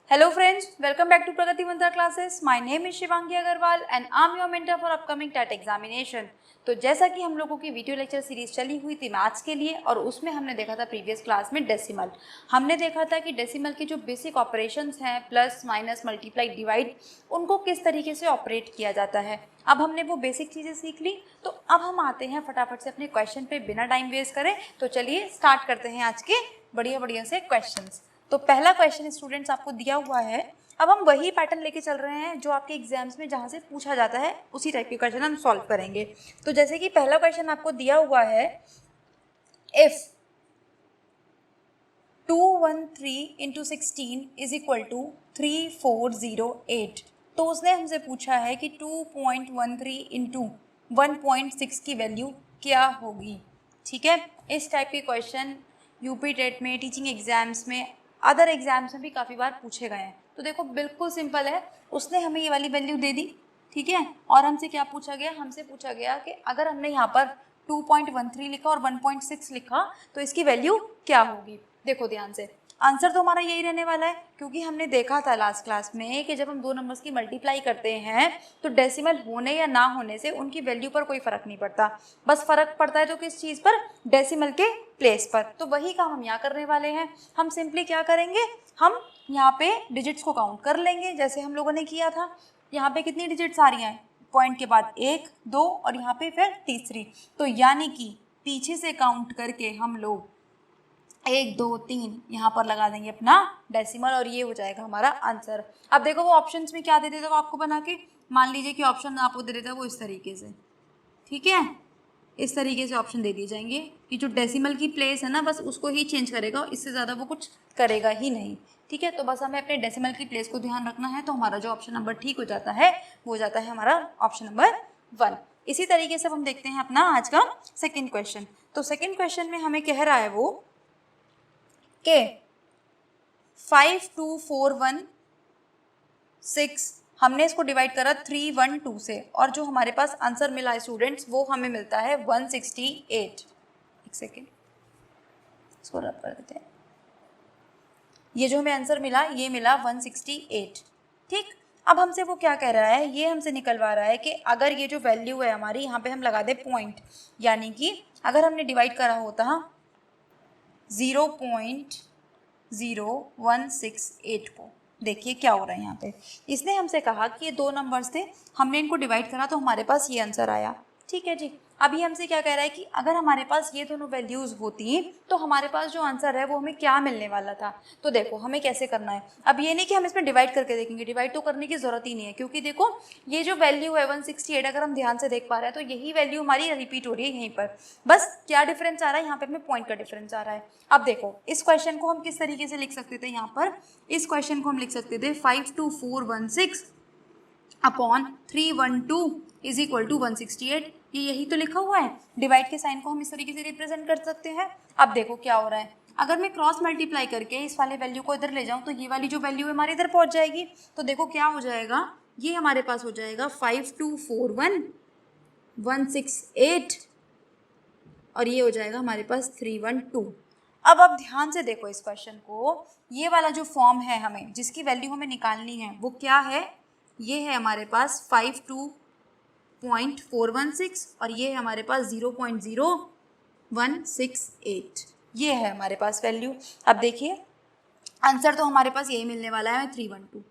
Hello friends, welcome back to Pragati Mantra classes. My name is Shivangi Agarwal and I'm your mentor for upcoming TET examination. तो जैसा कि हम लोगों की video lecture series चली हुई थी मैथ्स के लिए और उसमें हमने देखा था प्रीवियस क्लास में डेसिमल। हमने देखा था कि डेसिमल के जो बेसिक ऑपरेशंस हैं प्लस माइनस मल्टीप्लाई डिवाइड, उनको किस तरीके से ऑपरेट किया जाता है। अब हमने वो बेसिक चीज़ें सीख ली, तो अब हम आते हैं फटाफट से अपने क्वेश्चन पे बिना टाइम वेस्ट करें। तो चलिए स्टार्ट करते हैं आज के बढ़िया बढ़िया से क्वेश्चंस। तो पहला क्वेश्चन स्टूडेंट्स आपको दिया हुआ है। अब हम वही पैटर्न लेके चल रहे हैं जो आपके एग्जाम्स में जहाँ से पूछा जाता है, उसी टाइप के क्वेश्चन हम सॉल्व करेंगे। तो जैसे कि पहला क्वेश्चन आपको दिया हुआ है, if 213 into 16 is equal to 3408, तो उसने हमसे पूछा है कि 2.13 इंटू 1.6 की वैल्यू क्या होगी। ठीक है, इस टाइप के क्वेश्चन यूपी टेट में, टीचिंग एग्जाम्स में, अदर एग्जाम्स में भी काफ़ी बार पूछे गए हैं। तो देखो बिल्कुल सिंपल है, उसने हमें ये वाली वैल्यू दे दी, ठीक है, और हमसे क्या पूछा गया, हमसे पूछा गया कि अगर हमने यहाँ पर 2.13 लिखा और 1.6 लिखा तो इसकी वैल्यू क्या होगी। देखो ध्यान से, आंसर तो हमारा यही रहने वाला है, क्योंकि हमने देखा था लास्ट क्लास में कि जब हम दो नंबर्स की मल्टीप्लाई करते हैं तो डेसिमल होने या ना होने से उनकी वैल्यू पर कोई फ़र्क नहीं पड़ता, बस फ़र्क पड़ता है तो किस चीज़ पर, डेसिमल के प्लेस पर। तो वही काम हम यहाँ करने वाले हैं। हम सिंपली क्या करेंगे, हम यहाँ पे डिजिट्स को काउंट कर लेंगे जैसे हम लोगों ने किया था। यहाँ पे कितनी डिजिट्स आ रही हैं, पॉइंट के बाद 1, 2 और यहाँ पे फिर तीसरी, तो यानी कि पीछे से काउंट करके हम लोग 1, 2, 3 यहाँ पर लगा देंगे अपना डेसिमल और ये हो जाएगा हमारा आंसर। अब देखो वो ऑप्शंस में क्या दे देता है आपको बना के, मान लीजिए कि ऑप्शन आपको दे देता है वो इस तरीके से, ठीक है, इस तरीके से ऑप्शन दे दिए जाएंगे कि जो डेसिमल की प्लेस है ना बस उसको ही चेंज करेगा, इससे ज़्यादा वो कुछ करेगा ही नहीं। ठीक है, तो बस हमें अपने डेसिमल की प्लेस को ध्यान रखना है। तो हमारा जो ऑप्शन नंबर ठीक हो जाता है वो हो जाता है हमारा ऑप्शन नंबर 1। इसी तरीके से हम देखते हैं अपना आज का सेकेंड क्वेश्चन। तो सेकेंड क्वेश्चन में हमें कह रहा है वो के 52416, हमने इसको डिवाइड करा 312 से और जो हमारे पास आंसर मिला है स्टूडेंट्स वो हमें मिलता है 168। एक सेकेंड इसको रब कर देते हैं, ये जो हमें आंसर मिला ये मिला 168। ठीक, अब हमसे वो क्या कह रहा है, ये हमसे निकलवा रहा है कि अगर ये जो वैल्यू है हमारी, यहाँ पे हम लगा दे पॉइंट, यानी कि अगर हमने डिवाइड करा होता 0.0168 को, देखिए क्या हो रहा है यहाँ पे, इसने हमसे कहा कि ये दो नंबर्स थे, हमने इनको डिवाइड करा तो हमारे पास ये आंसर आया। ठीक है जी, अभी हमसे क्या कह रहा है कि अगर हमारे पास ये दोनों वैल्यूज़ होती तो हमारे पास जो आंसर है वो हमें क्या मिलने वाला था। तो देखो हमें कैसे करना है, अब ये नहीं कि हम इसमें डिवाइड करके देखेंगे, डिवाइड तो करने की ज़रूरत ही नहीं है, क्योंकि देखो ये जो वैल्यू है 168, अगर हम ध्यान से देख पा रहे हैं तो यही वैल्यू हमारी रिपीट हो रही है यहीं पर, बस क्या डिफरेंस आ रहा है, यहाँ पे हमें पॉइंट का डिफरेंस आ रहा है। अब देखो इस क्वेश्चन को हम किस तरीके से लिख सकते थे, यहाँ पर इस क्वेश्चन को हम लिख सकते थे 52416 अपॉन 312 इज इक्वल टू 168, ये यही तो लिखा हुआ है। डिवाइड के साइन को हम इस तरीके से रिप्रेजेंट कर सकते हैं। अब देखो क्या हो रहा है, अगर मैं क्रॉस मल्टीप्लाई करके इस वाले वैल्यू को इधर ले जाऊं तो ये वाली जो वैल्यू है हमारे इधर पहुंच जाएगी। तो देखो क्या हो जाएगा, ये हमारे पास हो जाएगा 5241168 और ये हो जाएगा हमारे पास 312। अब आप ध्यान से देखो इस क्वेश्चन को, ये वाला जो फॉर्म है हमें जिसकी वैल्यू हमें निकालनी है वो क्या है, ये है हमारे पास 52.416 और ये है हमारे पास 0.0168, ये है हमारे पास वैल्यू। अब देखिए आंसर तो हमारे पास यही मिलने वाला है 312।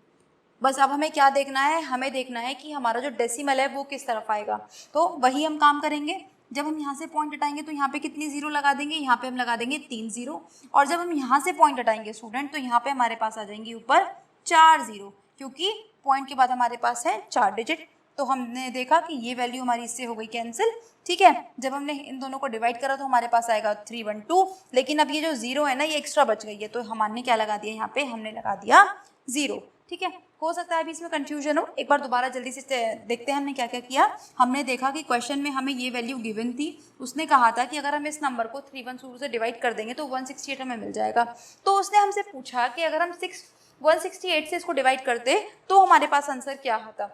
बस अब हमें क्या देखना है, हमें देखना है कि हमारा जो डेसिमल है वो किस तरफ आएगा। तो वही हम काम करेंगे, जब हम यहाँ से पॉइंट हटाएंगे तो यहाँ पे कितनी जीरो लगा देंगे, यहाँ पे हम लगा देंगे 3 जीरो, और जब हम यहाँ से पॉइंट हटाएंगे स्टूडेंट तो यहाँ पे हमारे पास आ जाएंगे ऊपर 4 जीरो, क्योंकि पॉइंट के बाद हमारे पास है 4 डिजिट। तो हमने देखा कि ये वैल्यू हमारी इससे हो गई कैंसिल। ठीक है, जब हमने इन दोनों को डिवाइड करा तो हमारे पास आएगा 312, लेकिन अब ये जो जीरो है ना ये एक्स्ट्रा बच गई है, तो हमने क्या लगा दिया, यहाँ पे हमने लगा दिया 0। ठीक है, हो सकता है अभी इसमें कंफ्यूजन हो, एक बार दोबारा जल्दी से देखते हैं हमने क्या क्या किया। हमने देखा कि क्वेश्चन में हमें ये वैल्यू गिवन थी, उसने कहा था कि अगर हम इस नंबर को 312 से डिवाइड कर देंगे तो 168 हमें मिल जाएगा। तो उसने हमसे पूछा कि अगर हम 168 से इसको डिवाइड करते तो हमारे पास आंसर क्या आता।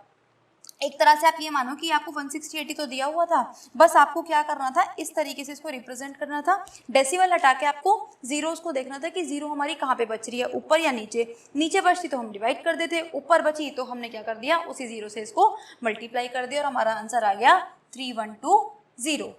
एक तरह से आप ये मानो कि आपको 160/80 तो दिया हुआ था, बस आपको क्या करना था, इस तरीके से इसको रिप्रेजेंट करना था। डेसिमल हटा के आपको जीरोस को देखना था कि जीरो हमारी कहाँ पे बच रही है, ऊपर या नीचे। नीचे बचती तो हम डिवाइड कर देते, ऊपर बची तो हमने क्या कर दिया, उसी जीरो से इसको मल्टीप्लाई कर दिया और हमारा आंसर आ गया 3120।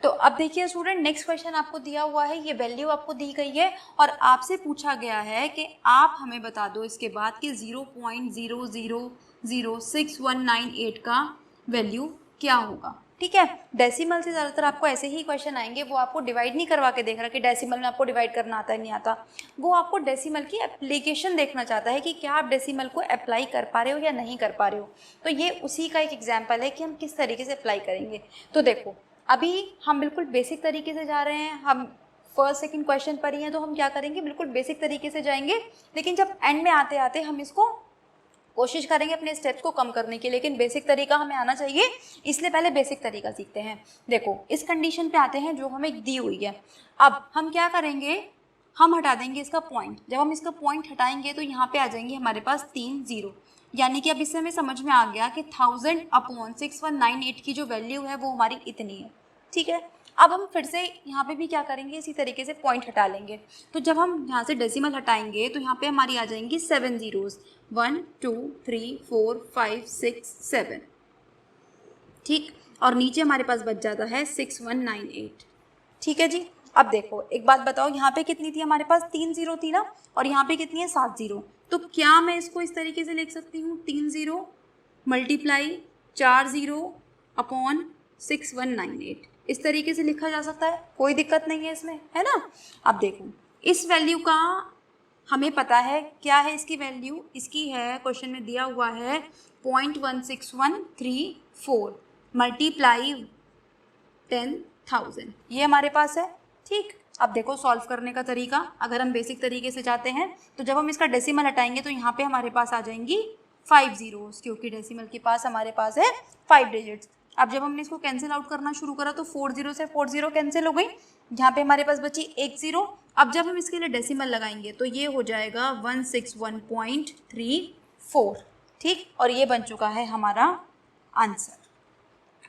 तो अब देखिए स्टूडेंट, नेक्स्ट क्वेश्चन आपको दिया हुआ है, ये वैल्यू आपको दी गई है और आपसे पूछा गया है कि आप हमें बता दो इसके बाद कि 0.000619 का वैल्यू क्या होगा। ठीक है, डेसिमल से ज़्यादातर आपको ऐसे ही क्वेश्चन आएंगे, वो आपको डिवाइड नहीं करवा के देख रहा कि डेसिमल में आपको डिवाइड करना आता है नहीं आता, वो आपको डेसिमल की एप्लीकेशन देखना चाहता है कि क्या आप डेसिमल को अप्लाई कर पा रहे हो या नहीं कर पा रहे हो। तो ये उसी का एक एग्जाम्पल है कि हम किस तरीके से अप्लाई करेंगे। तो देखो, अभी हम बिल्कुल बेसिक तरीके से जा रहे हैं, हम फर्स्ट सेकंड क्वेश्चन पर ही हैं, तो हम क्या करेंगे, बिल्कुल बेसिक तरीके से जाएंगे, लेकिन जब एंड में आते आते हम इसको कोशिश करेंगे अपने स्टेप्स को कम करने की, लेकिन बेसिक तरीका हमें आना चाहिए, इसलिए पहले बेसिक तरीका सीखते हैं। देखो, इस कंडीशन पे आते हैं जो हमें दी हुई है। अब हम क्या करेंगे, हम हटा देंगे इसका पॉइंट। जब हम इसका पॉइंट हटाएंगे तो यहाँ पे आ जाएंगे हमारे पास 3 जीरो, यानी कि अब इससे हमें समझ में आ गया कि 1000/6198 की जो वैल्यू है वो हमारी इतनी है। ठीक है, अब हम फिर से यहाँ पे भी क्या करेंगे, इसी तरीके से पॉइंट हटा लेंगे। तो जब हम यहाँ से डेसिमल हटाएंगे तो यहाँ पे हमारी आ जाएंगी 7 जीरोस, 1 2 3 4 5 6 7। ठीक, और नीचे हमारे पास बच जाता है 6198। ठीक है जी, अब देखो एक बात बताओ, यहाँ पे कितनी थी हमारे पास, 3 जीरो थी ना, और यहाँ पे कितनी है, 7 जीरो। तो क्या मैं इसको इस तरीके से लिख सकती हूँ, 3 जीरो मल्टीप्लाई 4 जीरो अपॉन 6198, इस तरीके से लिखा जा सकता है, कोई दिक्कत नहीं है इसमें, है ना। अब देखो, इस वैल्यू का हमें पता है क्या है, इसकी वैल्यू इसकी है, क्वेश्चन में दिया हुआ है 0.16134 मल्टीप्लाई 10,000, ये हमारे पास है। ठीक, अब देखो सॉल्व करने का तरीका, अगर हम बेसिक तरीके से जाते हैं तो जब हम इसका डेसिमल हटाएंगे तो यहाँ पे हमारे पास आ जाएंगी 5 जीरोस, क्योंकि डेसिमल के पास हमारे पास है 5 डिजिट्स। अब जब हमने इसको कैंसिल आउट करना शुरू करा तो 4 जीरो से 4 जीरो कैंसिल हो गई, यहाँ पे हमारे पास बची 1 जीरो। अब जब हम इसके लिए डेसिमल लगाएंगे तो ये हो जाएगा 161.34। ठीक, और ये बन चुका है हमारा आंसर।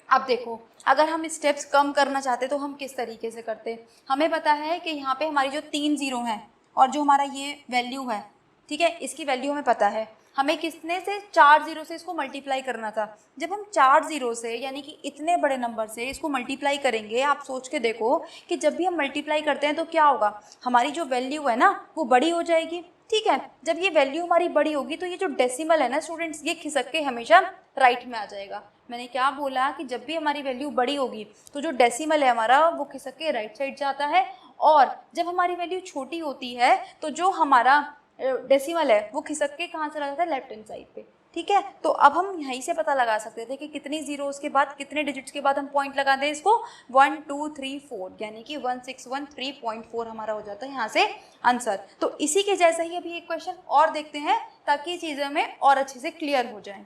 अब देखो, अगर हम स्टेप्स कम करना चाहते तो हम किस तरीके से करते, हमें पता है कि यहाँ पे हमारी जो 3 जीरो हैं और जो हमारा ये वैल्यू है, ठीक है, इसकी वैल्यू हमें पता है, हमें किसने से 4 जीरो से इसको मल्टीप्लाई करना था। जब हम 4 जीरो से, यानी कि इतने बड़े नंबर से इसको मल्टीप्लाई करेंगे, आप सोच के देखो कि जब भी हम मल्टीप्लाई करते हैं तो क्या होगा, हमारी जो वैल्यू है ना वो बड़ी हो जाएगी। ठीक है, जब ये वैल्यू हमारी बड़ी होगी तो ये जो डेसिमल है ना स्टूडेंट्स, ये खिसक के हमेशा राइट में आ जाएगा। मैंने क्या बोला कि जब भी हमारी वैल्यू बड़ी होगी तो जो डेसिमल है हमारा वो खिसक के राइट साइड जाता है, और जब हमारी वैल्यू छोटी होती है तो जो हमारा डेसिमल है वो खिसक के कहाँ चला जाता है, लेफ्ट हैंड साइड पे। ठीक है, तो अब हम यहीं से पता लगा सकते थे कि कितनी जीरोस के बाद, कितने डिजिट्स के बाद हम पॉइंट लगा दें इसको, 1 2 3 4, यानी कि 1613.4 हमारा हो जाता है यहाँ से आंसर। तो इसी के जैसा ही अभी एक क्वेश्चन और देखते हैं ताकि चीज़ें हमें और अच्छे से क्लियर हो जाएं।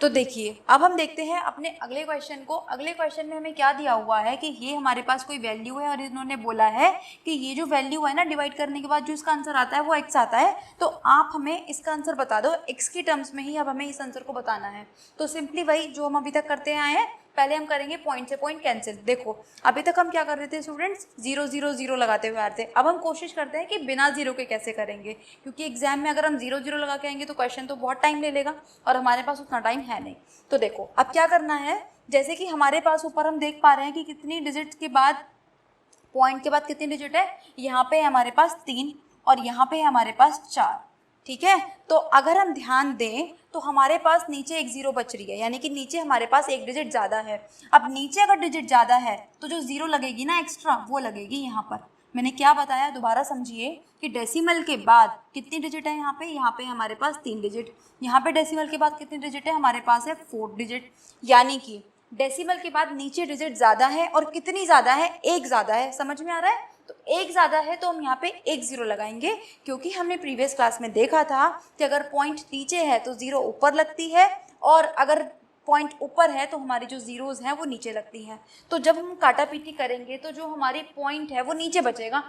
तो देखिए, अब हम देखते हैं अपने अगले क्वेश्चन को। अगले क्वेश्चन में हमें क्या दिया हुआ है कि ये हमारे पास कोई वैल्यू है और इन्होंने बोला है कि ये जो वैल्यू है ना, डिवाइड करने के बाद जो इसका आंसर आता है वो x आता है। तो आप हमें इसका आंसर बता दो, x की टर्म्स में ही अब हमें इस आंसर को बताना है। तो सिंपली वही जो हम अभी तक करते आए हैं, पहले हम करेंगे पॉइंट से पॉइंट कैंसिल। देखो, अभी तक हम क्या कर रहे थे स्टूडेंट्स, 0 0 0 लगाते हुए आ रहे थे। अब हम कोशिश करते हैं कि बिना जीरो के कैसे करेंगे, क्योंकि एग्जाम में अगर हम 0 0 लगा के आएंगे तो क्वेश्चन तो बहुत टाइम ले लेगा और हमारे पास उतना टाइम है नहीं। तो देखो, अब क्या करना है, जैसे कि हमारे पास ऊपर हम देख पा रहे हैं कि कितनी डिजिट के बाद, पॉइंट के बाद कितनी डिजिट है, यहाँ पे हमारे पास 3 और यहाँ पे हमारे पास 4। ठीक है, तो अगर हम ध्यान दें तो हमारे पास नीचे 1 जीरो बच रही है, यानी कि नीचे हमारे पास 1 डिजिट ज़्यादा है। अब नीचे अगर डिजिट ज़्यादा है तो जो जीरो लगेगी ना एक्स्ट्रा, वो लगेगी यहाँ पर। मैंने क्या बताया, दोबारा समझिए कि डेसिमल के बाद कितनी डिजिट है, यहाँ पे हमारे पास 3 डिजिट, यहाँ पे डेसिमल के बाद कितनी डिजिट है, हमारे पास है 4 डिजिट, यानी कि डेसिमल के बाद नीचे डिजिट ज़्यादा है। और कितनी ज़्यादा है, 1 ज़्यादा है, समझ में आ रहा है। तो 1 ज़्यादा है तो हम यहाँ पे 1 जीरो लगाएंगे, क्योंकि हमने प्रीवियस क्लास में देखा था कि अगर पॉइंट नीचे है तो जीरो ऊपर लगती है, और अगर पॉइंट ऊपर है तो हमारी जो जीरोज़ हैं वो नीचे लगती हैं। तो जब हम काटा पीटी करेंगे तो जो हमारी पॉइंट है वो नीचे बचेगा,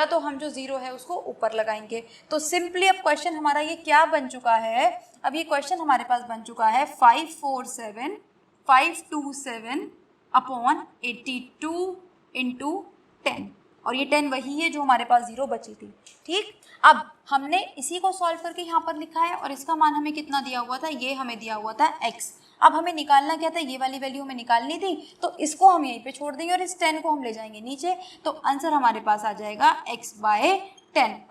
तो हम जो जीरो है उसको ऊपर लगाएंगे। तो सिंपली अब क्वेश्चन हमारा ये क्या बन चुका है, अब ये क्वेश्चन हमारे पास बन चुका है 527 अपॉन 82 इंटू 10, और ये 10 वही है जो हमारे पास 0 बची थी। ठीक, अब हमने इसी को सॉल्व करके यहाँ पर लिखा है और इसका मान हमें कितना दिया हुआ था, ये हमें दिया हुआ था x। अब हमें निकालना क्या था, ये वाली वैल्यू हमें निकालनी थी, तो इसको हम यहीं पे छोड़ देंगे और इस 10 को हम ले जाएंगे नीचे, तो आंसर हमारे पास आ जाएगा x/10,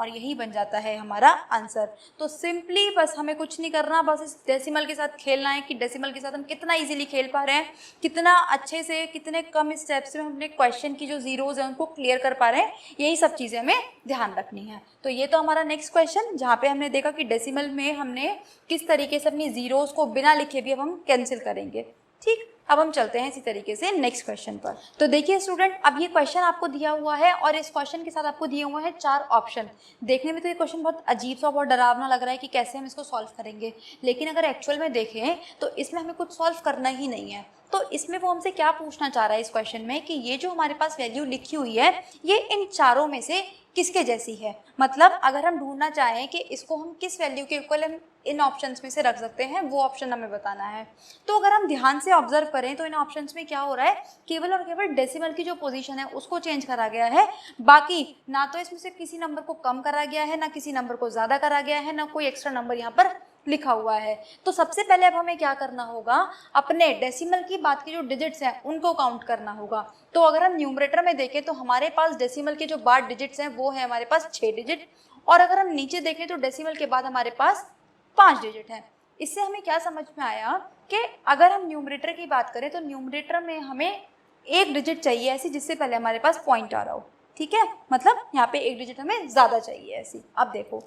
और यही बन जाता है हमारा आंसर। तो सिंपली बस हमें कुछ नहीं करना, बस इस डेसिमल के साथ खेलना है कि डेसिमल के साथ हम कितना इजीली खेल पा रहे हैं, कितना अच्छे से, कितने कम स्टेप्स में हम अपने क्वेश्चन की जो जीरोज हैं उनको क्लियर कर पा रहे हैं, यही सब चीज़ें हमें ध्यान रखनी है। तो ये तो हमारा नेक्स्ट क्वेश्चन, जहाँ पे हमने देखा कि डेसिमल में हमने किस तरीके से अपनी जीरोज को बिना लिखे भी अब हम कैंसिल करेंगे। ठीक, अब हम चलते हैं इसी तरीके से नेक्स्ट क्वेश्चन पर। तो देखिए स्टूडेंट, अब ये क्वेश्चन आपको दिया हुआ है और इस क्वेश्चन के साथ आपको दिए हुए हैं 4 ऑप्शन। देखने में तो ये क्वेश्चन बहुत अजीब सा, बहुत डरावना लग रहा है कि कैसे हम इसको सॉल्व करेंगे, लेकिन अगर एक्चुअल में देखें तो इसमें हमें कुछ सॉल्व करना ही नहीं है। तो इसमें वो हमसे क्या पूछना चाह रहा है इस क्वेश्चन में कि ये जो हमारे पास वैल्यू लिखी हुई है ये इन चारों में से किसके जैसी है। मतलब अगर हम ढूंढना चाहें कि इसको हम किस वैल्यू के इक्वल हम इन ऑप्शंस में से रख सकते हैं, वो ऑप्शन हमें बताना है। तो अगर हम ध्यान से ऑब्जर्व करें तो इन ऑप्शंस में क्या हो रहा है, केवल और केवल डेसिमल की जो पोजीशन है उसको चेंज करा गया है, बाकी ना तो इसमें से किसी नंबर को कम करा गया है, ना किसी नंबर को ज़्यादा करा गया है, ना कोई एक्स्ट्रा नंबर यहाँ पर लिखा हुआ है। तो सबसे पहले अब हमें क्या करना होगा, अपने डेसिमल की बात की जो डिजिट्स हैं उनको काउंट करना होगा। तो अगर हम न्यूमरेटर में देखें तो हमारे पास डेसिमल के जो बाद डिजिट्स हैं वो है हमारे पास 6 डिजिट, और अगर हम नीचे देखें तो डेसिमल के बाद हमारे पास 5 डिजिट हैं। इससे हमें क्या समझ में आया कि अगर हम न्यूमरेटर की बात करें तो न्यूमरेटर में हमें 1 डिजिट चाहिए ऐसी जिससे पहले हमारे पास पॉइंट आ रहा हो। ठीक है, मतलब यहाँ पे 1 डिजिट हमें ज़्यादा चाहिए ऐसी। अब देखो,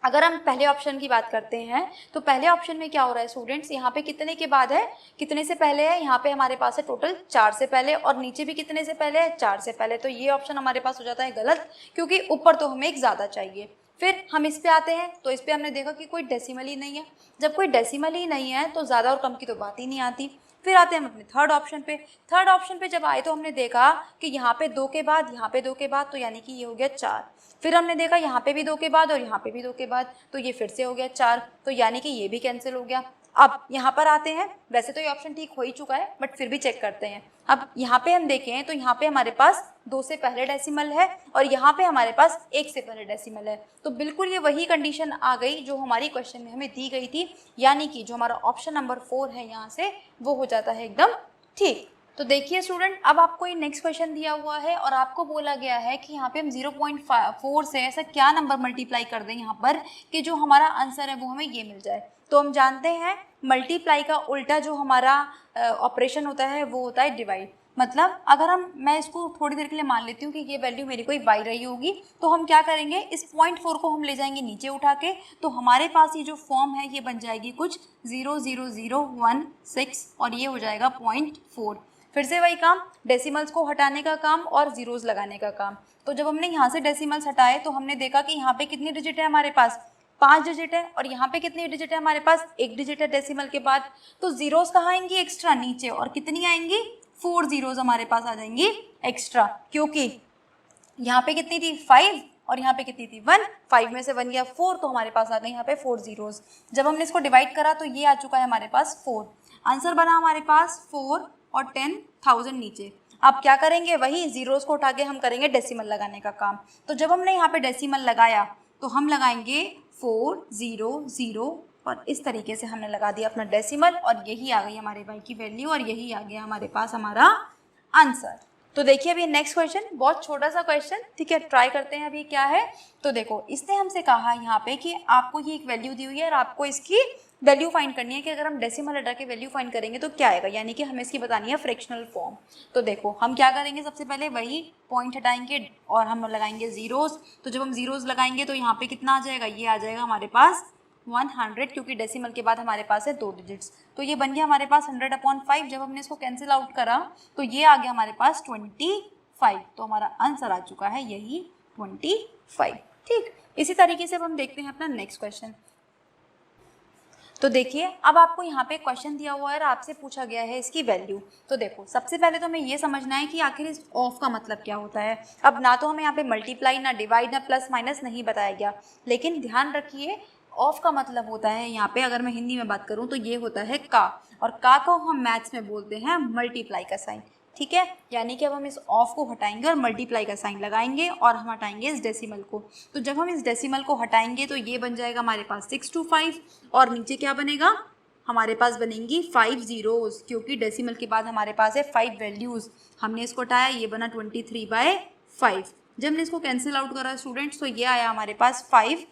अगर हम पहले ऑप्शन की बात करते हैं तो पहले ऑप्शन में क्या हो रहा है स्टूडेंट्स, यहाँ पे कितने के बाद है, कितने से पहले है, यहाँ पे हमारे पास है टोटल 4 से पहले, और नीचे भी कितने से पहले है, 4 से पहले। तो ये ऑप्शन हमारे पास हो जाता है गलत, क्योंकि ऊपर तो हमें एक ज़्यादा चाहिए। फिर हम इस पे आते हैं तो इस पे हमने देखा कि कोई डेसिमल ही नहीं है। जब कोई डेसिमल ही नहीं है तो ज़्यादा और कम की तो बात ही नहीं आती। फिर आते हैं हम अपने थर्ड ऑप्शन पे। थर्ड ऑप्शन पे जब आए तो हमने देखा कि यहाँ पे 2 के बाद, यहाँ पे 2 के बाद, तो यानी कि ये हो गया 4। फिर हमने देखा यहाँ पे भी 2 के बाद और यहाँ पे भी 2 के बाद, तो ये फिर से हो गया 4, तो यानी कि ये भी कैंसिल हो गया। अब यहाँ पर आते हैं, वैसे तो ये ऑप्शन ठीक हो ही चुका है बट फिर भी चेक करते हैं। अब यहाँ पे हम देखें तो यहाँ पे हमारे पास 2 से पहले डेसिमल है और यहाँ पे हमारे पास 1 से पहले डेसिमल है, तो बिल्कुल ये वही कंडीशन आ गई जो हमारी क्वेश्चन में हमें दी गई थी, यानी कि जो हमारा ऑप्शन नंबर 4 है यहाँ से वो हो जाता है एकदम ठीक। तो देखिए स्टूडेंट, अब आपको ये नेक्स्ट क्वेश्चन दिया हुआ है और आपको बोला गया है कि यहाँ पे हम 0.4 से ऐसा क्या नंबर मल्टीप्लाई कर दें यहाँ पर कि जो हमारा आंसर है वो हमें ये मिल जाए। तो हम जानते हैं मल्टीप्लाई का उल्टा जो हमारा ऑपरेशन होता है वो होता है डिवाइड। मतलब अगर मैं इसको थोड़ी देर के लिए मान लेती हूँ कि ये वैल्यू मेरी कोई बाई रही होगी, तो हम क्या करेंगे, इस 0.4 को हम ले जाएंगे नीचे उठा के, तो हमारे पास ये जो फॉर्म है ये बन जाएगी कुछ 0.0016 और ये हो जाएगा 0.4। फिर से वही काम, डेसिमल्स को हटाने का काम और जीरोस लगाने का काम। तो जब हमने यहाँ से डेसिमल्स हटाए तो हमने देखा कि यहाँ पे कितनी डिजिट है हमारे पास, 5 डिजिट है, और यहाँ पे कितनी डिजिट है हमारे पास, 1 डिजिट है डेसिमल के बाद। तो जीरोस कहाँ आएंगी, एक्स्ट्रा नीचे, और कितनी आएंगी, 4 जीरोस हमारे पास आ जाएंगी एक्स्ट्रा, क्योंकि यहाँ पे कितनी थी 5 और यहाँ पे कितनी थी 1, 5 में से 1 गया 4, तो हमारे पास आ गए यहाँ पे 4 जीरोस। जब हमने इसको डिवाइड करा तो ये आ चुका है हमारे पास 4, आंसर बना हमारे पास 4 और 10,000 नीचे। अब क्या करेंगे, वही जीरोस को उठा के हम करेंगे डेसिमल लगाने का काम। तो जब हमने यहाँ पे डेसिमल लगाया तो हम लगाएंगे 400 और इस तरीके से हमने लगा दिया अपना डेसिमल, और यही आ गई हमारे भाई की वैल्यू और यही आ गया हमारे पास हमारा आंसर। तो देखिए अभी नेक्स्ट क्वेश्चन, बहुत छोटा सा क्वेश्चन, ठीक है, ट्राई करते हैं अभी क्या है। तो देखो, इसने हमसे कहा यहाँ पे कि आपको ये एक वैल्यू दी हुई है और आपको इसकी वैल्यू फाइंड करनी है कि अगर हम डेसिमल हटा के वैल्यू फाइंड करेंगे तो क्या आएगा, यानी कि हमें इसकी बतानी है फ्रैक्शनल फॉर्म। तो देखो हम क्या करेंगे, सबसे पहले वही पॉइंट हटाएंगे और हम लगाएंगे जीरोस। तो जब हम जीरोस लगाएंगे तो यहाँ पे कितना आ जाएगा, ये आ जाएगा हमारे पास 100, क्योंकि डेसिमल के बाद हमारे पास है 2 डिजिट्स, तो ये बन गया हमारे पास 100/5। जब हमने इसको कैंसिल आउट करा तो ये आ गया हमारे पास 25, तो हमारा आंसर आ चुका है यही 25। ठीक, इसी तरीके से अब हम देखते हैं अपना नेक्स्ट क्वेश्चन। तो देखिए अब आपको यहाँ पे क्वेश्चन दिया हुआ है और आपसे पूछा गया है इसकी वैल्यू। तो देखो सबसे पहले तो हमें ये समझना है कि आखिर इस ऑफ का मतलब क्या होता है। अब ना तो हमें यहाँ पे मल्टीप्लाई, ना डिवाइड, ना प्लस माइनस नहीं बताया गया, लेकिन ध्यान रखिए ऑफ का मतलब होता है यहाँ पे, अगर मैं हिंदी में बात करूँ तो ये होता है का, और का को हम मैथ्स में बोलते हैं मल्टीप्लाई का साइन, ठीक है। यानी कि अब हम इस ऑफ को हटाएंगे और मल्टीप्लाई का साइन लगाएंगे और हम हटाएंगे इस डेसिमल को। तो जब हम इस डेसिमल को हटाएंगे तो ये बन जाएगा हमारे पास 625, और नीचे क्या बनेगा, हमारे पास बनेंगी 5 जीरोज़, क्योंकि डेसिमल के बाद हमारे पास है 5 वैल्यूज़। हमने इसको हटाया, ये बना 23/5। जब हमने इसको कैंसिल आउट करा स्टूडेंट्स, तो ये आया हमारे पास 5,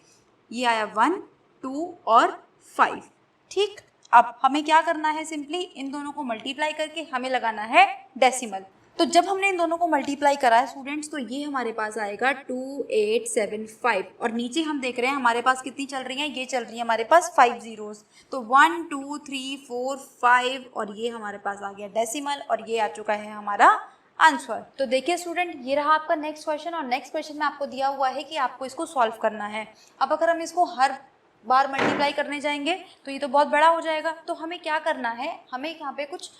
ये आया 1, 2 और 5, ठीक। अब हमें क्या करना है, सिंपली इन दोनों को मल्टीप्लाई करके हमें लगाना है डेसिमल। तो जब हमने इन दोनों को मल्टीप्लाई करा है स्टूडेंट्स, तो ये हमारे पास आएगा 2875, और नीचे हम देख रहे हैं हमारे पास कितनी चल रही हैं, ये चल रही है हमारे पास 5 जीरोज़। तो 1 2 3 4 5, और ये हमारे पास आ गया डेसिमल, और ये आ चुका है हमारा आंसर। तो देखिए स्टूडेंट, ये रहा आपका नेक्स्ट क्वेश्चन, और नेक्स्ट क्वेश्चन में आपको दिया हुआ है कि आपको इसको सॉल्व करना है। अब अगर हम इसको हर बार मल्टीप्लाई करने जाएंगे तो ये तो बहुत बड़ा हो जाएगा। तो हमें क्या करना है, हमें यहाँ पे कुछ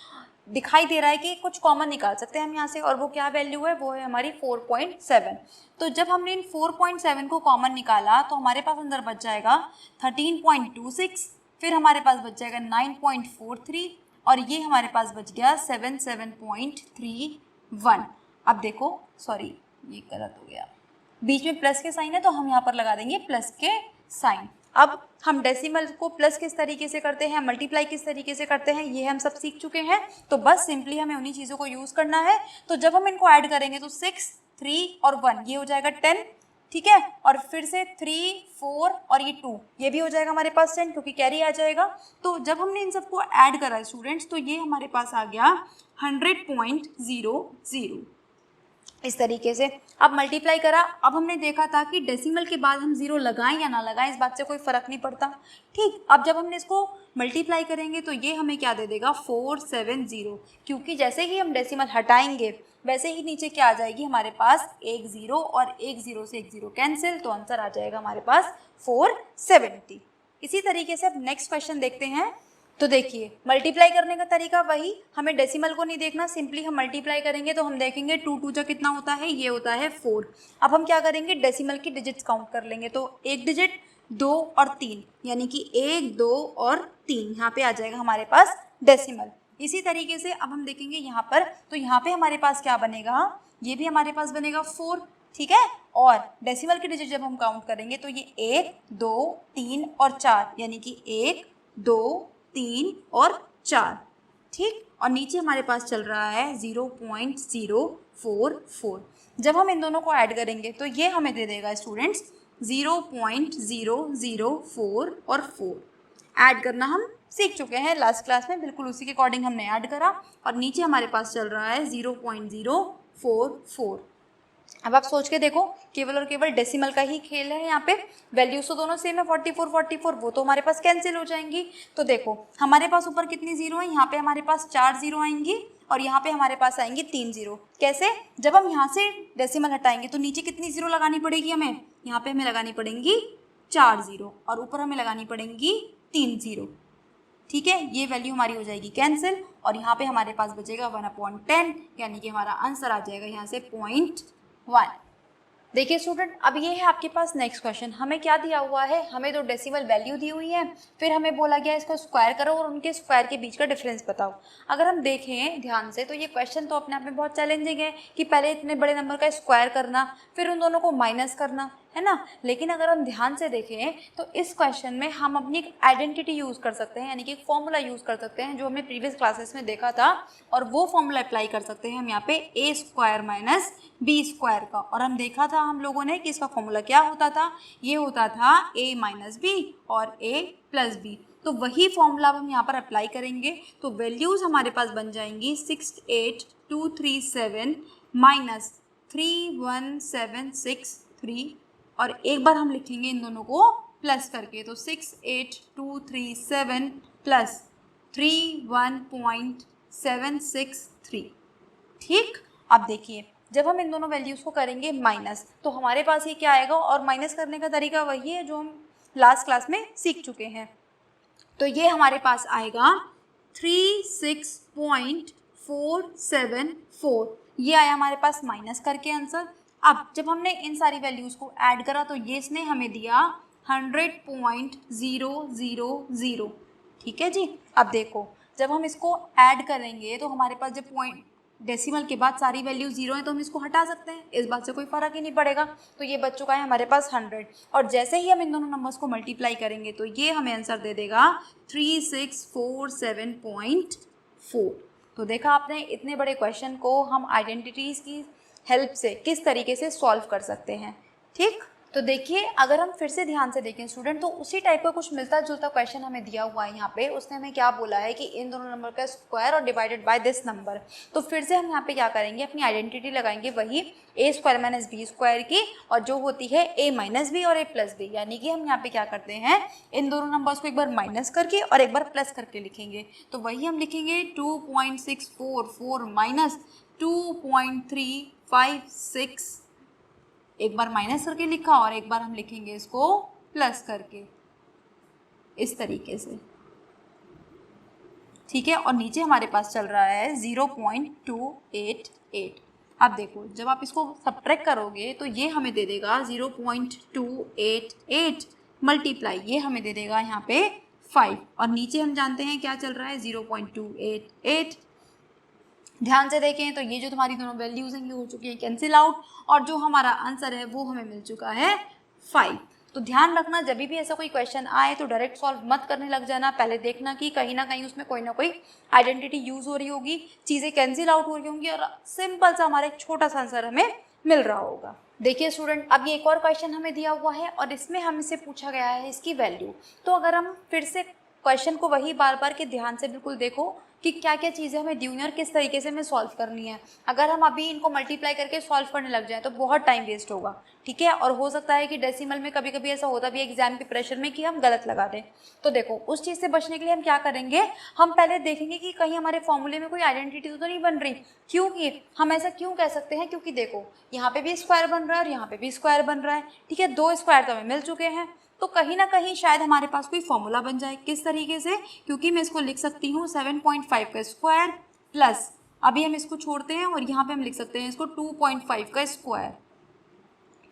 दिखाई दे रहा है कि कुछ कॉमन निकाल सकते हैं हम यहाँ से, और वो क्या वैल्यू है, वो है हमारी 4.7। तो जब हमने इन 4.7 को कॉमन निकाला तो हमारे पास अंदर बच जाएगा 13.26, फिर हमारे पास बच जाएगा 9.43, और ये हमारे पास बच गया 77.31। अब देखो, सॉरी ये गलत हो गया, बीच में प्लस के साइन है तो हम यहाँ पर लगा देंगे प्लस के साइन। अब हम डेसिमल को प्लस किस तरीके से करते हैं, मल्टीप्लाई किस तरीके से करते हैं, ये हम सब सीख चुके हैं। तो बस सिंपली हमें उन्हीं चीज़ों को यूज़ करना है। तो जब हम इनको ऐड करेंगे तो 6, 3 और 1 ये हो जाएगा 10, ठीक है। और फिर से 3, 4 और ये 2 ये भी हो जाएगा हमारे पास 10, क्योंकि कैरी आ जाएगा। तो जब हमने इन सबको ऐड करा स्टूडेंट्स, तो ये हमारे पास आ गया 100.00, इस तरीके से। अब मल्टीप्लाई करा, अब हमने देखा था कि डेसिमल के बाद हम जीरो लगाएं या ना लगाएं, इस बात से कोई फ़र्क नहीं पड़ता, ठीक। अब जब हमने इसको मल्टीप्लाई करेंगे तो ये हमें क्या दे देगा, 470, क्योंकि जैसे ही हम डेसिमल हटाएंगे वैसे ही नीचे क्या आ जाएगी हमारे पास, एक ज़ीरो, और एक ज़ीरो से एक ज़ीरो कैंसिल, तो आंसर आ जाएगा हमारे पास 470। इसी तरीके से अब नेक्स्ट क्वेश्चन देखते हैं। तो देखिए, मल्टीप्लाई करने का तरीका वही, हमें डेसिमल को नहीं देखना, सिंपली हम मल्टीप्लाई करेंगे तो हम देखेंगे 2 2 जा कितना होता है, ये होता है 4। अब हम क्या करेंगे, डेसिमल की डिजिट्स काउंट कर लेंगे। तो एक डिजिट, 2 और 3, यानी कि 1 2 और 3, यहाँ पे आ जाएगा हमारे पास डेसिमल। इसी तरीके से अब हम देखेंगे यहाँ पर, तो यहाँ पे हमारे पास क्या बनेगा, ये भी हमारे पास बनेगा 4, ठीक है। और डेसिमल की डिजिट जब हम काउंट करेंगे तो ये 1 2 3 और 4, यानी कि 1 2 3 और 4, ठीक। और नीचे हमारे पास चल रहा है 0.044। जब हम इन दोनों को ऐड करेंगे तो ये हमें दे देगा स्टूडेंट्स 0.004 और 4। ऐड करना हम सीख चुके हैं लास्ट क्लास में, बिल्कुल उसी के अकॉर्डिंग हमने ऐड करा, और नीचे हमारे पास चल रहा है 0.044। अब आप सोच के देखो, केवल और केवल डेसिमल का ही खेल है यहाँ पे, वैल्यूज तो दोनों सेम है 44 वो तो हमारे पास कैंसिल हो जाएंगी। तो देखो हमारे पास ऊपर कितनी जीरो है, यहाँ पे हमारे पास 4 जीरो आएंगी, और यहाँ पे हमारे पास आएंगी 3 जीरो। कैसे, जब हम यहाँ से डेसिमल हटाएंगे तो नीचे कितनी जीरो लगानी पड़ेगी हमें, यहाँ पे हमें लगानी पड़ेंगी 4 जीरो, और ऊपर हमें लगानी पड़ेंगी 3 जीरो, ठीक है। ये वैल्यू हमारी हो जाएगी कैंसिल, और यहाँ पे हमारे पास बचेगा 1/10, यानी कि हमारा आंसर आ जाएगा यहाँ से 0.1। देखिए स्टूडेंट, अब ये है आपके पास नेक्स्ट क्वेश्चन। हमें क्या दिया हुआ है, हमें दो डेसिमल वैल्यू दी हुई है, फिर हमें बोला गया इसको स्क्वायर करो और उनके स्क्वायर के बीच का डिफरेंस बताओ। अगर हम देखें ध्यान से तो ये क्वेश्चन तो अपने आप में बहुत चैलेंजिंग है कि पहले इतने बड़े नंबर का स्क्वायर करना, फिर उन दोनों को माइनस करना, है ना। लेकिन अगर हम ध्यान से देखें तो इस क्वेश्चन में हम अपनी एक आइडेंटिटी यूज़ कर सकते हैं, यानी कि एक फॉर्मूला यूज़ कर सकते हैं जो हमने प्रीवियस क्लासेस में देखा था, और वो फॉर्मूला अप्लाई कर सकते हैं हम यहाँ पे a square minus b square का। और हम देखा था हम लोगों ने कि इसका फॉर्मूला क्या होता था, ये होता था a माइनस बी और a प्लस बी। तो वही फॉर्मूला अब हम यहाँ पर अप्लाई करेंगे, तो वैल्यूज़ हमारे पास बन जाएंगी 68237 माइनस 31763, और एक बार हम लिखेंगे इन दोनों को प्लस करके, तो 68237 प्लस 31.763, ठीक। अब देखिए जब हम इन दोनों वैल्यूज़ को करेंगे माइनस, तो हमारे पास ये क्या आएगा, और माइनस करने का तरीका वही है जो हम लास्ट क्लास में सीख चुके हैं। तो ये हमारे पास आएगा 36.474, ये आया हमारे पास माइनस करके आंसर। अब जब हमने इन सारी वैल्यूज़ को ऐड करा तो ये इसने हमें दिया 100.000। ठीक है जी। अब देखो जब हम इसको ऐड करेंगे तो हमारे पास जब पॉइंट डेसिमल के बाद सारी वैल्यू जीरो है तो हम इसको हटा सकते हैं, इस बात से कोई फर्क ही नहीं पड़ेगा। तो ये बच चुका है हमारे पास 100, और जैसे ही हम इन दोनों नंबर्स को मल्टीप्लाई करेंगे तो ये हमें आंसर दे देगा 3647.4। तो देखा आपने, इतने बड़े क्वेश्चन को हम आइडेंटिटीज़ की हेल्प से किस तरीके से सॉल्व कर सकते हैं। ठीक, तो देखिए अगर हम फिर से ध्यान से देखें स्टूडेंट, तो उसी टाइप का कुछ मिलता जुलता क्वेश्चन हमें दिया हुआ है यहाँ पे। उसने हमें क्या बोला है कि इन दोनों नंबर का स्क्वायर और डिवाइडेड बाय दिस नंबर। तो फिर से हम यहाँ पे क्या करेंगे, अपनी आइडेंटिटी लगाएंगे वही a square minus B square की, और जो होती है a माइनस बी और a प्लस बी। यानी कि हम यहाँ पे क्या करते हैं, इन दोनों नंबर्स को एक बार माइनस करके और एक बार प्लस करके लिखेंगे। तो वही हम लिखेंगे 2.644 माइनस 2.356, एक बार माइनस करके लिखा और एक बार हम लिखेंगे इसको प्लस करके, इस तरीके से। ठीक है, और नीचे हमारे पास चल रहा है 0.288। अब देखो जब आप इसको सब्ट्रैक्ट करोगे तो ये हमें दे देगा 0.288 मल्टीप्लाई, ये हमें दे देगा यहाँ पे 5, और नीचे हम जानते हैं क्या चल रहा है 0.288। ध्यान से देखें तो ये जो तुम्हारी दोनों वैल्यूज हैं ये हो चुकी है कैंसिल आउट, और जो हमारा आंसर है वो हमें मिल चुका है 5। तो ध्यान रखना जब भी ऐसा कोई क्वेश्चन आए तो डायरेक्ट सॉल्व मत करने लग जाना, पहले देखना कि कहीं ना कहीं उसमें कोई ना कोई आइडेंटिटी यूज हो रही होगी, चीज़ें कैंसिल आउट हो रही होंगी और सिंपल सा हमारा एक छोटा सा आंसर हमें मिल रहा होगा। देखिए स्टूडेंट, अब ये एक और क्वेश्चन हमें दिया हुआ है और इसमें हमसे पूछा गया है इसकी वैल्यू। तो अगर हम फिर से क्वेश्चन को वही बार बार के ध्यान से बिल्कुल देखो कि क्या क्या चीज़ें हमें दी हुई हैं और किस तरीके से हमें सॉल्व करनी है। अगर हम अभी इनको मल्टीप्लाई करके सॉल्व करने लग जाएं तो बहुत टाइम वेस्ट होगा। ठीक है, और हो सकता है कि डेसिमल में कभी कभी ऐसा होता भी एग्जाम के प्रेशर में कि हम गलत लगा दें। तो देखो उस चीज़ से बचने के लिए हम क्या करेंगे, हम पहले देखेंगे कि कहीं हमारे फॉर्मूले में कोई आइडेंटिटी तो नहीं बन रही। क्योंकि हम ऐसा क्यों कह सकते हैं, क्योंकि देखो यहाँ पे भी स्क्वायर बन रहा है और यहाँ पे भी स्क्वायर बन रहा है। ठीक है, 2 स्क्वायर तो हमें मिल चुके हैं, तो कहीं ना कहीं शायद हमारे पास कोई फॉर्मूला बन जाए। किस तरीके से, क्योंकि मैं इसको लिख सकती हूँ 7.5 का स्क्वायर प्लस, अभी हम इसको छोड़ते हैं और यहाँ पे हम लिख सकते हैं इसको 2.5 का स्क्वायर।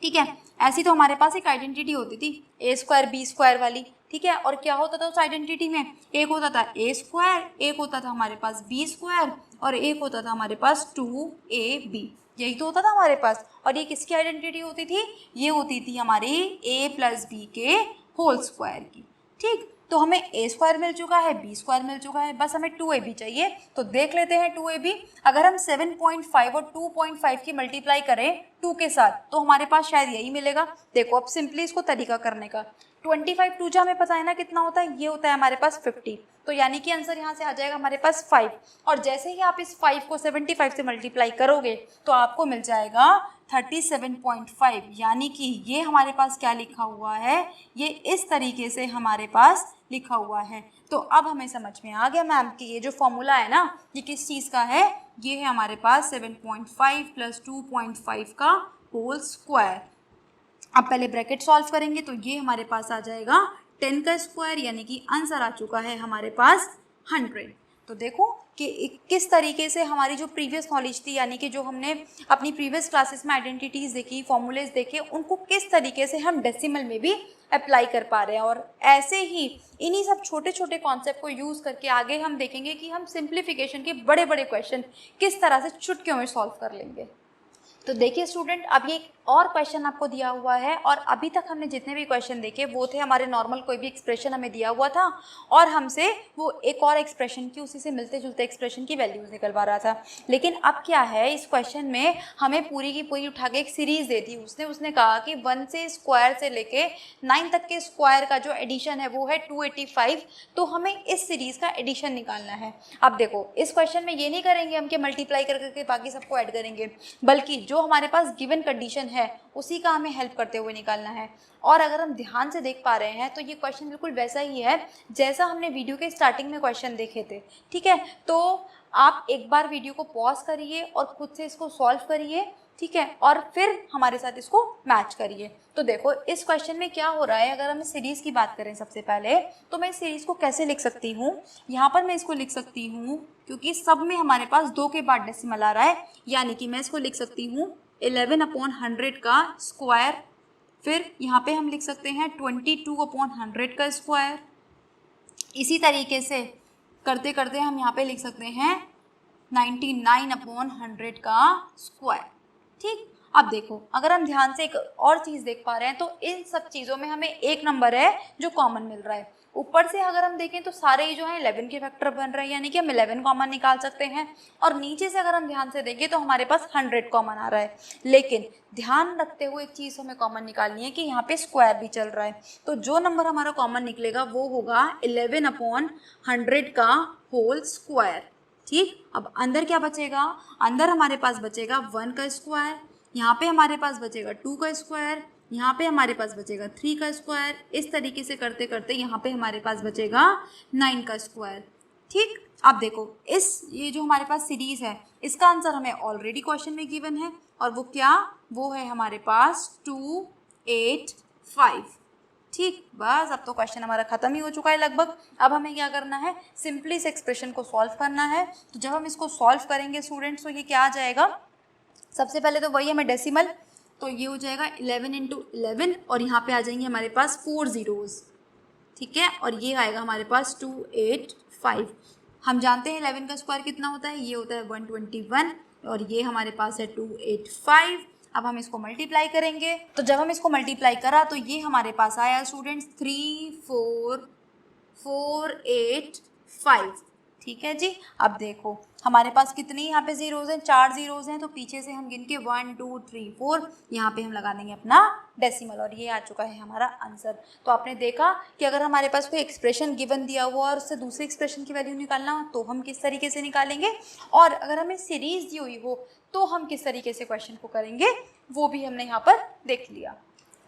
ठीक है, ऐसी तो हमारे पास एक आइडेंटिटी होती थी a स्क्वायर बी स्क्वायर वाली। ठीक है, और क्या होता था उस आइडेंटिटी में, एक होता था a स्क्वायर, एक होता था हमारे पास b स्क्वायर और एक होता था हमारे पास 2ab, यही तो होता था हमारे पास। और ये किसकी आइडेंटिटी होती थी, ये होती थी हमारी a प्लस बी के होल स्क्वायर की। ठीक, तो हमें a स्क्वायर मिल चुका है, b स्क्वायर मिल चुका है, बस हमें 2ab चाहिए। तो देख लेते हैं 2ab, अगर हम 7.5 और 2.5 की मल्टीप्लाई करें 2 के साथ तो हमारे पास शायद यही मिलेगा। देखो अब सिंपली इसको तरीका करने का, 25 2 जो हमें पता है ना कितना होता है, ये होता है हमारे पास 50। तो यानी कि आंसर यहाँ से आ जाएगा हमारे पास 5, और जैसे ही आप इस 5 को 75 से मल्टीप्लाई करोगे तो आपको मिल जाएगा 37.5। यानी कि ये हमारे पास क्या लिखा हुआ है, ये इस तरीके से हमारे पास लिखा हुआ है। तो अब हमें समझ में आ गया मैम कि ये जो फॉर्मूला है ना ये किस चीज़ का है, ये है हमारे पास 7.5 प्लस 2.5 का होल स्क्वायर। अब पहले ब्रैकेट सॉल्व करेंगे तो ये हमारे पास आ जाएगा 10 का स्क्वायर, यानी कि आंसर आ चुका है हमारे पास 100। तो देखो कि किस तरीके से हमारी जो प्रीवियस नॉलेज थी, यानी कि जो हमने अपनी प्रीवियस क्लासेस में आइडेंटिटीज़ देखी, फॉर्मूलेज देखे, उनको किस तरीके से हम डेसिमल में भी अप्लाई कर पा रहे हैं। और ऐसे ही इन्हीं सब छोटे छोटे कॉन्सेप्ट को यूज़ करके आगे हम देखेंगे कि हम सिंप्लीफिकेशन के बड़े बड़े क्वेश्चन किस तरह से चुटकियों में सॉल्व कर लेंगे। तो देखिए स्टूडेंट, अब ये और क्वेश्चन आपको दिया हुआ है, और अभी तक हमने जितने भी क्वेश्चन देखे वो थे हमारे नॉर्मल, कोई भी एक्सप्रेशन हमें दिया हुआ था और हमसे वो एक और एक्सप्रेशन की, उसी से मिलते जुलते एक्सप्रेशन की वैल्यूज निकलवा रहा था। लेकिन अब क्या है, इस क्वेश्चन में हमें पूरी की पूरी उठा के एक सीरीज़ दे दी उसने कहा कि 1 से स्क्वायर से लेके 9 तक के स्क्वायर का जो एडिशन है वो है 285। तो हमें इस सीरीज़ का एडिशन निकालना है। अब देखो इस क्वेश्चन में ये नहीं करेंगे हम कि मल्टीप्लाई करके बाकी सबको ऐड करेंगे, बल्कि जो हमारे पास गिवन कंडीशन है उसी का हमें हेल्प करते हुए निकालना है। और अगर हम ध्यान से देख पा रहे हैं तो ये क्वेश्चन बिल्कुल वैसा ही है जैसा हमने वीडियो के स्टार्टिंग में क्वेश्चन देखे थे। ठीक है, तो आप एक बार वीडियो को पॉज करिए और खुद से इसको सॉल्व करिए। ठीक है, और फिर हमारे साथ इसको मैच करिए। तो देखो इस क्वेश्चन में क्या हो रहा है, अगर हम सीरीज़ की बात करें सबसे पहले तो मैं इस सीरीज़ को कैसे लिख सकती हूँ, यहाँ पर मैं इसको लिख सकती हूँ क्योंकि सब में हमारे पास 2 के बाद डेसिमल आ रहा है, यानी कि मैं इसको लिख सकती हूँ 11/100 का स्क्वायर फिर यहाँ पे हम लिख सकते हैं 22/100 का स्क्वायर। इसी तरीके से करते करते हम यहाँ पे लिख सकते हैं 99/100 का स्क्वायर। ठीक, अब देखो अगर हम ध्यान से एक और चीज़ देख पा रहे हैं तो इन सब चीज़ों में हमें एक नंबर है जो कॉमन मिल रहा है। ऊपर से अगर हम देखें तो सारे ही जो है 11 के फैक्टर बन रहे हैं, यानी कि हम 11 कॉमन निकाल सकते हैं। और नीचे से अगर हम ध्यान से देखें तो हमारे पास 100 कॉमन आ रहा है, लेकिन ध्यान रखते हुए एक चीज़ हमें कॉमन निकालनी है कि यहाँ पे स्क्वायर भी चल रहा है। तो जो नंबर हमारा कॉमन निकलेगा वो होगा 11/100 का होल स्क्वायर। ठीक, अब अंदर क्या बचेगा, अंदर हमारे पास बचेगा 1 का स्क्वायर, यहाँ पे हमारे पास बचेगा 2 का स्क्वायर, यहाँ पे हमारे पास बचेगा 3 का स्क्वायर। इस तरीके से करते करते यहाँ पे हमारे पास बचेगा 9 का स्क्वायर। ठीक, अब देखो ये जो हमारे पास सीरीज है इसका आंसर हमें ऑलरेडी क्वेश्चन में गिवन है, और वो क्या, वो है हमारे पास 2, 8, 5। ठीक, बस अब तो क्वेश्चन हमारा खत्म ही हो चुका है लगभग। अब हमें क्या करना है, सिंपली इस एक्सप्रेशन को सॉल्व करना है। तो जब हम इसको सॉल्व करेंगे स्टूडेंट्स तो ये क्या आ जाएगा, सबसे पहले तो वही हमें डेसिमल, तो ये हो जाएगा 11 × 11 और यहाँ पे आ जाएंगे हमारे पास 4 zeros। ठीक है, और ये आएगा हमारे पास 285। हम जानते हैं 11 का स्क्वायर कितना होता है, ये होता है 121, और ये हमारे पास है 285। अब हम इसको मल्टीप्लाई करेंगे, तो जब हम इसको मल्टीप्लाई करा तो ये हमारे पास आया स्टूडेंट्स 34485। ठीक है जी, अब देखो हमारे पास कितनी यहाँ पे जीरोज़ हैं, 4 जीरोज़ हैं, तो पीछे से हम गिन के 1 2 3 4 यहाँ पे हम लगा देंगे अपना डेसिमल, और ये आ चुका है हमारा आंसर। तो आपने देखा कि अगर हमारे पास कोई एक्सप्रेशन गिवन दिया हुआ और उससे दूसरे एक्सप्रेशन की वैल्यू निकालना हो तो हम किस तरीके से निकालेंगे, और अगर हमें सीरीज दी हुई हो तो हम किस तरीके से क्वेश्चन को करेंगे, वो भी हमने यहाँ पर देख लिया।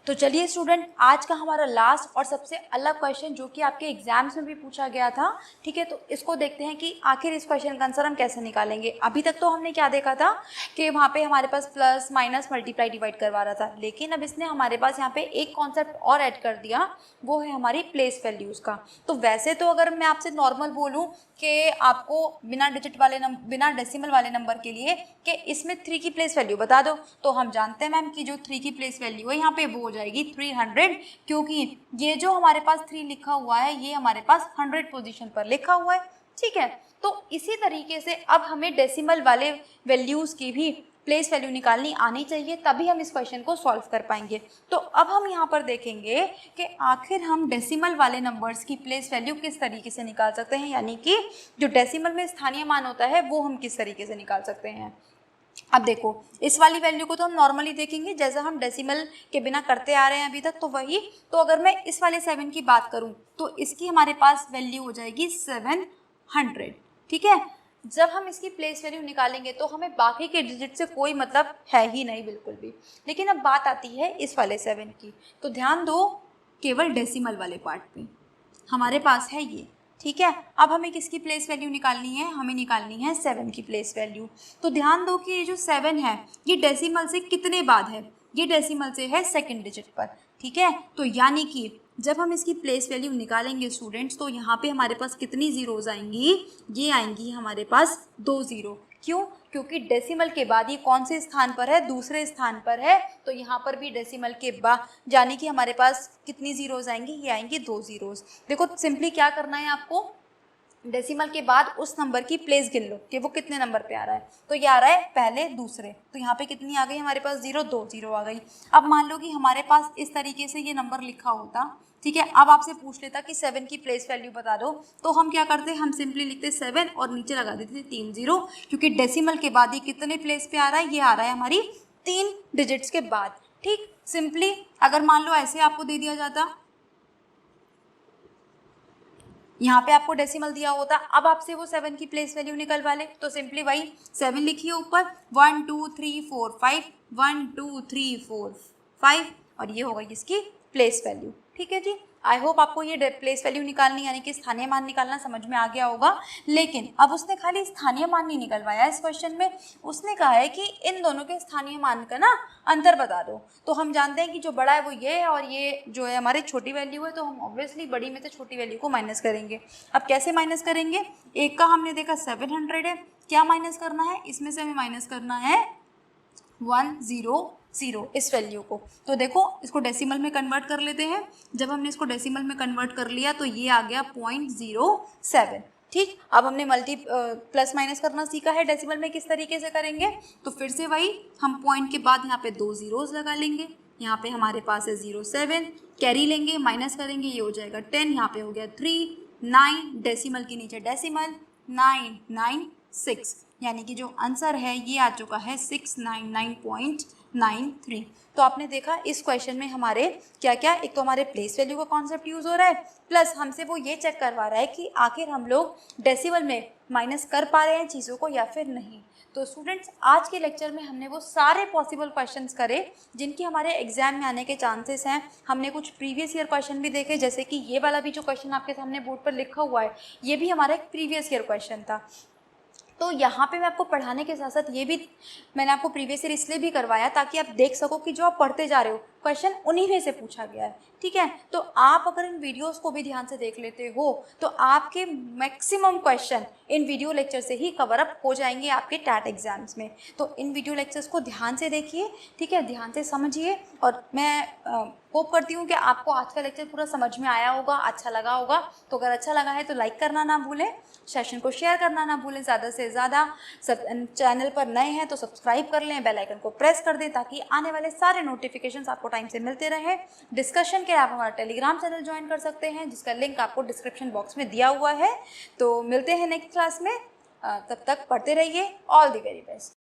तो चलिए स्टूडेंट, आज का हमारा लास्ट और सबसे अलग क्वेश्चन जो कि आपके एग्जाम्स में भी पूछा गया था, ठीक है, तो इसको देखते हैं कि आखिर इस क्वेश्चन का आंसर हम कैसे निकालेंगे। अभी तक तो हमने क्या देखा था कि वहाँ पे हमारे पास प्लस माइनस मल्टीप्लाई डिवाइड करवा रहा था, लेकिन अब इसने हमारे पास यहाँ पे एक कॉन्सेप्ट और ऐड कर दिया, वो है हमारी प्लेस वैल्यूज़ का। तो वैसे तो अगर मैं आपसे नॉर्मल बोलूँ कि आपको बिना डेसिमल वाले नंबर के लिए कि इसमें 3 की प्लेस वैल्यू बता दो, तो हम जानते हैं मैम कि जो 3 की प्लेस वैल्यू है यहाँ पे वो हो जाएगी 300, क्योंकि ये जो हमारे पास 3 लिखा हुआ है ये हमारे पास 100 पोजीशन पर लिखा हुआ है। ठीक है, तो इसी तरीके से अब हमें डेसिमल वाले वैल्यूज़ की भी प्लेस वैल्यू निकालनी आनी चाहिए, तभी हम इस क्वेश्चन को सॉल्व कर पाएंगे। तो अब हम यहाँ पर देखेंगे कि आखिर हम डेसिमल वाले नंबर्स की प्लेस वैल्यू किस तरीके से निकाल सकते हैं, यानी कि जो डेसिमल में स्थानीय मान होता है वो हम किस तरीके से निकाल सकते हैं। अब देखो इस वाली वैल्यू को तो हम नॉर्मली देखेंगे जैसा हम डेसिमल के बिना करते आ रहे हैं अभी तक, तो वही। तो अगर मैं इस वाले 7 की बात करूं तो इसकी हमारे पास वैल्यू हो जाएगी 700। ठीक है, जब हम इसकी प्लेस वैल्यू निकालेंगे तो हमें बाकी के डिजिट से कोई मतलब है ही नहीं बिल्कुल भी। लेकिन अब बात आती है इस वाले 7 की, तो ध्यान दो केवल डेसिमल वाले पार्ट पे हमारे पास है ये। ठीक है, अब हमें किसकी प्लेस वैल्यू निकालनी है, हमें निकालनी है 7 की प्लेस वैल्यू। तो ध्यान दो कि ये जो 7 है ये डेसिमल से कितने बाद है, ये डेसिमल से है सेकंड डिजिट पर। ठीक है, तो यानी कि जब हम इसकी प्लेस वैल्यू निकालेंगे स्टूडेंट्स तो यहाँ पे हमारे पास कितनी जीरोज़ आएंगी, ये आएंगी हमारे पास 2 जीरो। क्यों, क्योंकि डेसिमल के बाद ये कौन से स्थान पर है, दूसरे स्थान पर है, तो यहाँ पर भी डेसिमल के बाद यानी कि हमारे पास कितनी जीरोज़ आएंगी, ये आएंगी 2 जीरोज़। देखो सिंपली क्या करना है आपको, डेसिमल के बाद उस नंबर की प्लेस गिन लो कि वो कितने नंबर पे आ रहा है। तो ये आ रहा है पहले दूसरे, तो यहाँ पे कितनी आ गई हमारे पास, 0, 2 जीरो आ गई। अब मान लो कि हमारे पास इस तरीके से ये नंबर लिखा होता, ठीक है, अब आपसे पूछ लेता कि 7 की प्लेस वैल्यू बता दो, तो हम क्या करते, हम सिंपली लिखते 7 और नीचे लगा देते 3 जीरो, क्योंकि डेसिमल के बाद ये कितने प्लेस पे आ रहा है, ये आ रहा है हमारी 3 डिजिट्स के बाद। ठीक, सिंपली अगर मान लो ऐसे आपको दे दिया जाता, यहाँ पे आपको डेसिमल दिया होता, अब आपसे वो 7 की प्लेस वैल्यू निकलवा ले, तो सिंपली वही 7 लिखिए ऊपर, 1 2 3 4 5, 1 2 3 4 5, और ये होगा इसकी प्लेस वैल्यू। ठीक है जी, आई होप आपको ये प्लेस वैल्यू निकालनी यानी कि स्थानीय मान निकालना समझ में आ गया होगा। लेकिन अब उसने खाली स्थानीय मान नहीं निकलवाया इस क्वेश्चन में, उसने कहा है कि इन दोनों के स्थानीय मान का ना अंतर बता दो। तो हम जानते हैं कि जो बड़ा है वो ये है और ये जो है हमारी छोटी वैल्यू है, तो हम ऑब्वियसली बड़ी में से छोटी वैल्यू को माइनस करेंगे। अब कैसे माइनस करेंगे, एक का हमने देखा 700 है, क्या माइनस करना है, इसमें से हमें माइनस करना है 101 0 इस वैल्यू को। तो देखो इसको डेसिमल में कन्वर्ट कर लेते हैं। जब हमने इसको डेसिमल में कन्वर्ट कर लिया तो ये आ गया 0.07। ठीक, अब हमने प्लस माइनस करना सीखा है डेसिमल में किस तरीके से करेंगे। तो फिर से वही, हम पॉइंट के बाद यहाँ पे 2 जीरोस लगा लेंगे। यहाँ पे हमारे पास है 07, कैरी लेंगे, माइनस करेंगे, ये हो जाएगा 10, यहाँ पे हो गया 3, 9, डेसिमल के नीचे डेसिमल, 996, यानी कि जो आंसर है ये आ चुका है 699.93। तो आपने देखा इस क्वेश्चन में हमारे क्या क्या, एक तो हमारे प्लेस वैल्यू का कॉन्सेप्ट यूज़ हो रहा है, प्लस हमसे वो ये चेक करवा रहा है कि आखिर हम लोग डेसिमल में माइनस कर पा रहे हैं चीज़ों को या फिर नहीं। तो स्टूडेंट्स, आज के लेक्चर में हमने वो सारे पॉसिबल क्वेश्चंस करे जिनकी हमारे एग्जाम में आने के चांसेस हैं। हमने कुछ प्रीवियस ईयर क्वेश्चन भी देखे, जैसे कि ये वाला भी जो क्वेश्चन आपके सामने बोर्ड पर लिखा हुआ है, ये भी हमारा एक प्रीवियस ईयर क्वेश्चन था। तो यहाँ पे मैं आपको पढ़ाने के साथ साथ ये भी मैंने आपको प्रीवियस ईयर इसलिए भी करवाया ताकि आप देख सको कि जो आप पढ़ते जा रहे हो क्वेश्चन उन्हीं में से पूछा गया है। ठीक है, तो आप अगर इन वीडियोस को भी ध्यान से देख लेते हो तो आपके maximum question in video lecture से ही कवर अप हो जाएंगे आपके टैट एग्जाम्स में। तो इन वीडियो लेक्चर्स को ध्यान से देखिए, ठीक है, ध्यान से समझिए। और मैं होप करती हूँ कि आपको आज का लेक्चर पूरा समझ में आया होगा, अच्छा लगा होगा। तो अगर अच्छा लगा है तो लाइक करना ना भूलें, सेशन को शेयर करना ना भूलें ज़्यादा से ज़्यादा। सब चैनल पर नए हैं तो सब्सक्राइब कर लें, बेल आइकन को प्रेस कर दें ताकि आने वाले सारे नोटिफिकेशंस आपको टाइम से मिलते रहें। डिस्कशन के लिए आप हमारा टेलीग्राम चैनल ज्वाइन कर सकते हैं जिसका लिंक आपको डिस्क्रिप्शन बॉक्स में दिया हुआ है। तो मिलते हैं नेक्स्ट क्लास में, तब तक पढ़ते रहिए। All the very best.